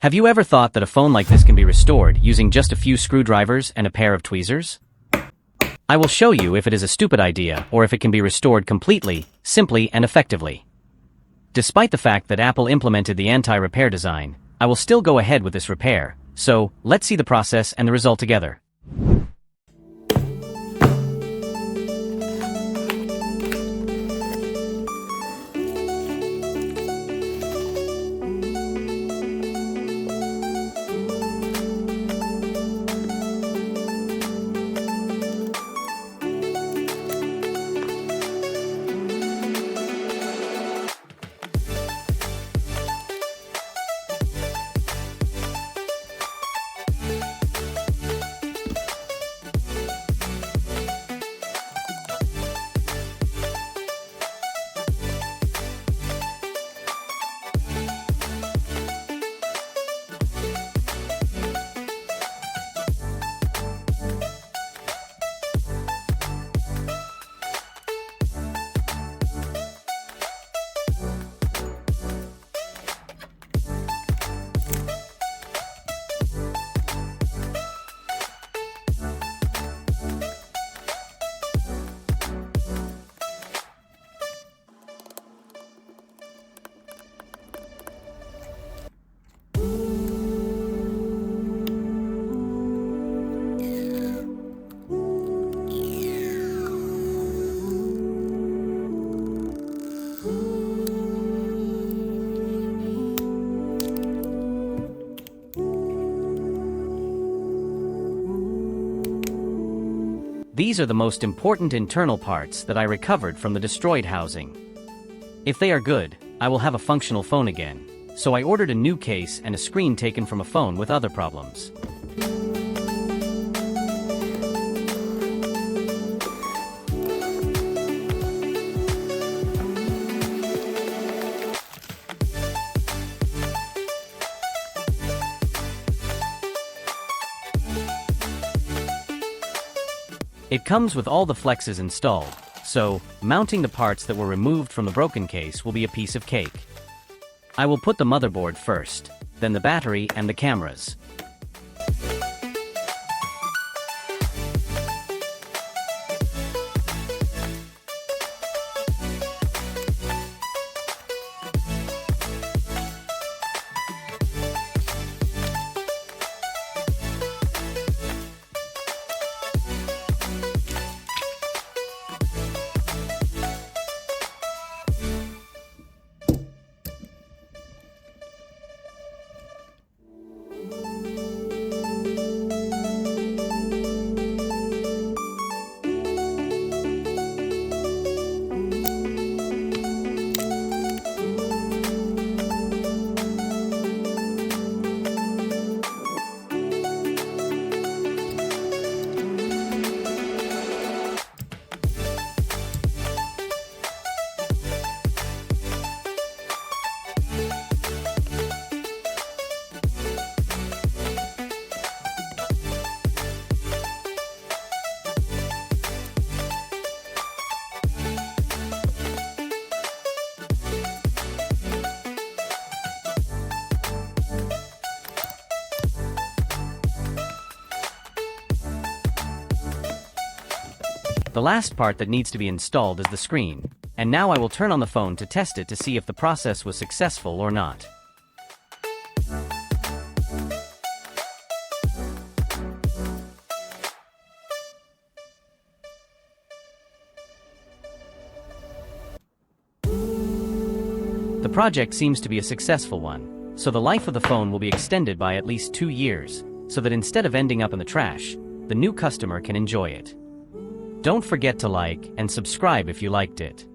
Have you ever thought that a phone like this can be restored using just a few screwdrivers and a pair of tweezers? I will show you if it is a stupid idea or if it can be restored completely, simply and effectively. Despite the fact that Apple implemented the anti-repair design, I will still go ahead with this repair, so let's see the process and the result together. These are the most important internal parts that I recovered from the destroyed housing. If they are good, I will have a functional phone again, so I ordered a new case and a screen taken from a phone with other problems. It comes with all the flexes installed, so mounting the parts that were removed from the broken case will be a piece of cake. I will put the motherboard first, then the battery and the cameras. The last part that needs to be installed is the screen, and now I will turn on the phone to test it to see if the process was successful or not. The project seems to be a successful one, so the life of the phone will be extended by at least 2 years, so that instead of ending up in the trash, the new customer can enjoy it. Don't forget to like and subscribe if you liked it.